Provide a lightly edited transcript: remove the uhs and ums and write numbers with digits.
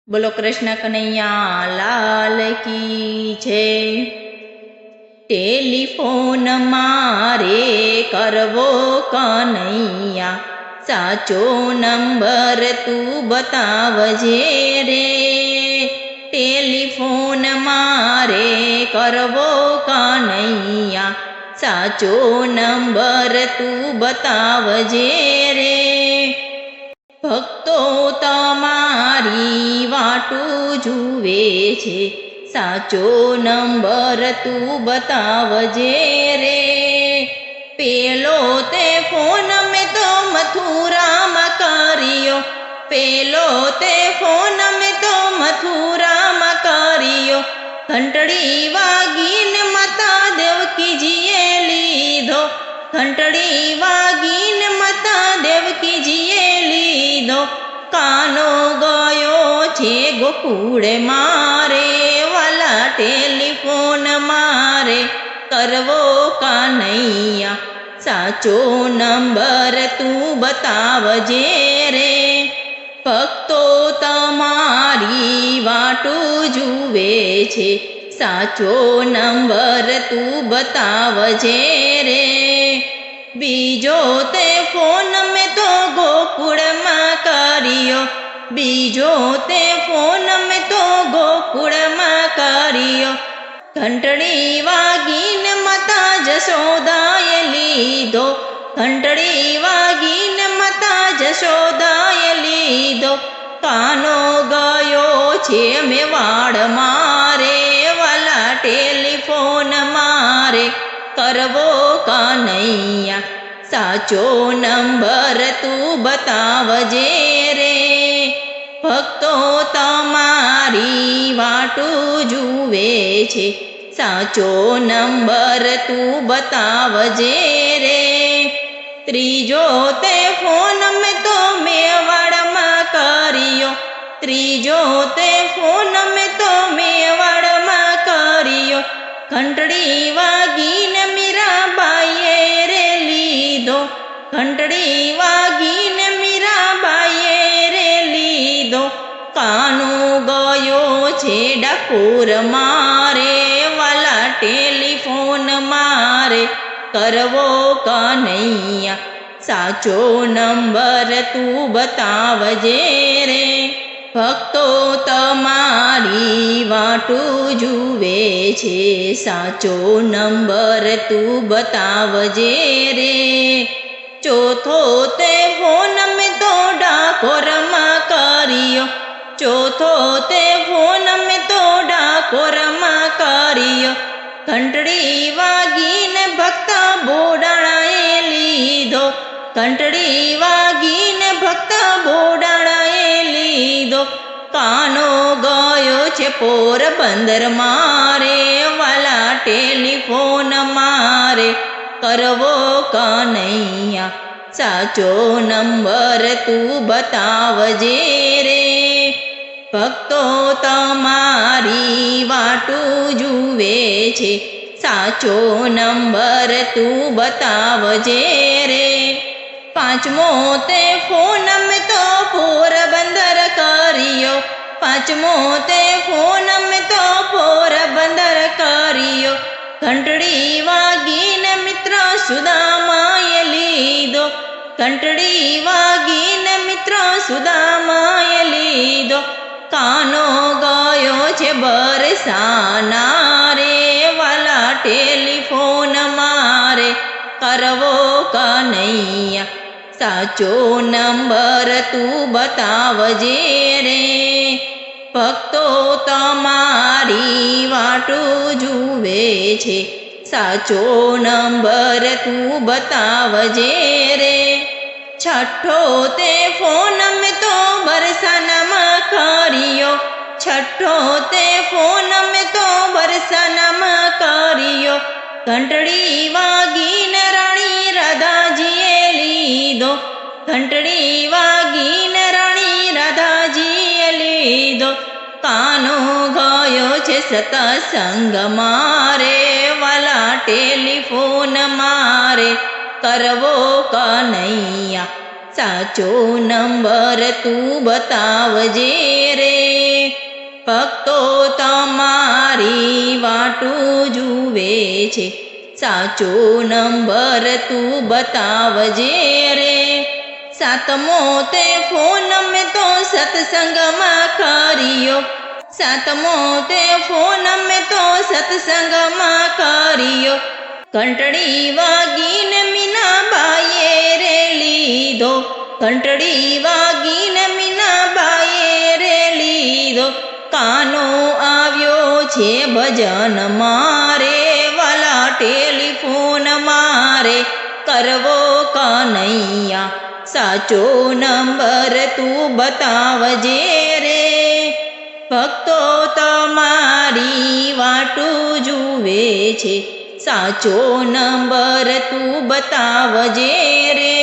બોલો કૃષ્ણ કનૈયા લાલ કી છે। ટેલિફોન મારે કરવો કનૈયા, સાચો નંબર તું બતાવજે રે। ટેલિફોન મારે કરવો કનૈયા, સાચો નંબર તું બતાવજે રે। ભક્તો તમારી વાટું જુએ છે, સાચો નંબર તું બતાવજે રે। પેલો તે ફોન મેં તો મથુરામાં કર્યો, પેલો તે ફોન મેં તો મથુરામાં કર્યો। ઘંટડી વાગીને માતા દેવકીજીએ લીધો, ઘંટડી વાગીને માતા દેવકીજીએ લીધો। કાનો ગયો છે ગોકુળ મારે, વાલા ટેલિફોન મારે કરવો કનૈયા, સાચો નંબર તું બતાવજે રે। ભક્તો તમારી વાટું જુએ છે, સાચો નંબર તું બતાવજે રે। બીજો તે ફોન મેં તો ગોકુળમાં કર્યો, બીજો તે ફોન મેં તો ગોકુળમાં કર્યો। ઘંટડી વાગીને માતા જશોદાએ લીધો, ઘંટડી વાગીને માતા જશોદાએ લીધો। કાનો ગયો છે મેવાડ મારે, વાલા ટેલિફોન મારે કરવો કનૈયા, સાચો નંબર તું બતાવજે રે। ભક્તો તમારી વાટું જુએ છે, સાચો નંબર તું બતાવજે રે। ત્રીજો તે ફોન મેં તો મેવાડમાં કર્યો, ત્રીજો તે ફોન મેં તો મેવાડમાં કર્યો। ઘંટડી વાગીને મીરાબાઈએ રે લીધો, ઘંટડી વાગીને મીરાબાઈએ રે લીધો। કાનો ગયો છે ડાકોર મારે, વાલા ટેલિફોન મારે કરવો કનૈયા, સાચો નંબર તું બતાવજે રે। ભક્તો તમારી વાટું જુએ છે, સાચો નંબર તું બતાવજે રે। ચોથો તે ફોન મેં તો ડાકોરમાં કર્યો, ચોથો તે ફોન મેં તો ડાકોરમાં કર્યો। ઘંટડી વાગીને ભક્તા બોડાણાએ લીધો, ઘંટડી વાગીને ભક્તા બોડાણાએ લીધો। કાનો ગયો છે પોરબંદર મારે, વાલા ટેલિફોન મારે કરવો કનૈયા, સાચો નંબર તું બતાવજે રે। ભક્તો તમારી વાટું જુએ છે, સાચો નંબર તું બતાવજે રે। પાંચમો તે ફોન મેં તો પોરબંદર કર્યો, પાંચમો તે ફોન મેં તો પોરબંદર કર્યો। ઘંટડી વાગીને ભક્તા બોડાણાએ લીધો, ઘંટડી વાગીને ભક્તા બોડાણાએ લીધો। કાનો ગયો છે પોરબંદર મારે, વાલા ટેલિફોન મારે કરવો કનૈયા, સાચો નંબર તું બતાવજે રે। ભક્તો તમારી વાટું જુએ છે, સાચો નંબર તું બતાવજે રે। પાંચમો તે ફોન મેં તો પોરબંદર કર્યો, પાંચમો તે ફોન મેં તો પોરબંદર કર્યો। ઘંટડી વાગીને મિત્ર સુદામાએ લીધો, ઘંટડી વાગીને મિત્ર સુદામાએ લીધો। કાનો ગયો છે બરસાના રે, વાલા ટેલિફોન મારે કરવો કનૈયા, સાચો નંબર તું બતાવજે રે। ભક્તો તમારી વાટું જુએ છે, સાચો નંબર તું બતાવજે રે। છઠ્ઠો તે ફોન મેં તો બરસાનામાં કર્યો, છઠ્ઠો તે ફોન મેં તો બરસાનામાં કર્યો। ઘંટડી વાગીને રાણી રાધાજીએ લીધો, ઘંટડી વાગીને રાણી રાધાજીએ લીધો। કાનો ગયો છે સતસંગ મારે, વાલા ટેલિફોન મારે કરવો કનૈયા, સાચો નંબર તું બતાવજે રે। ભક્તો તમારી વાટું જુએ છે, સાચો નંબર તું બતાવજે રે. સાતમો તે ફોન મેં તો સત્સંગમાં કર્યો, સાતમો તે ફોન મેં તો સત્સંગમાં કર્યો. ઘંટડી વાગીને મીનાબાઈએ રે લીધો, ઘંટડી વાગીને મીનાબાઈએ રે લીધો. કાનો આવ્યો છે ભજન મારે, વાલા ટેલિફોન મારે કરવો કનૈયા, સાચો નંબર તું બતાવજે રે. ભક્તો તમારી વાટું જુએ છે, સાચો નંબર તું બતાવજે રે.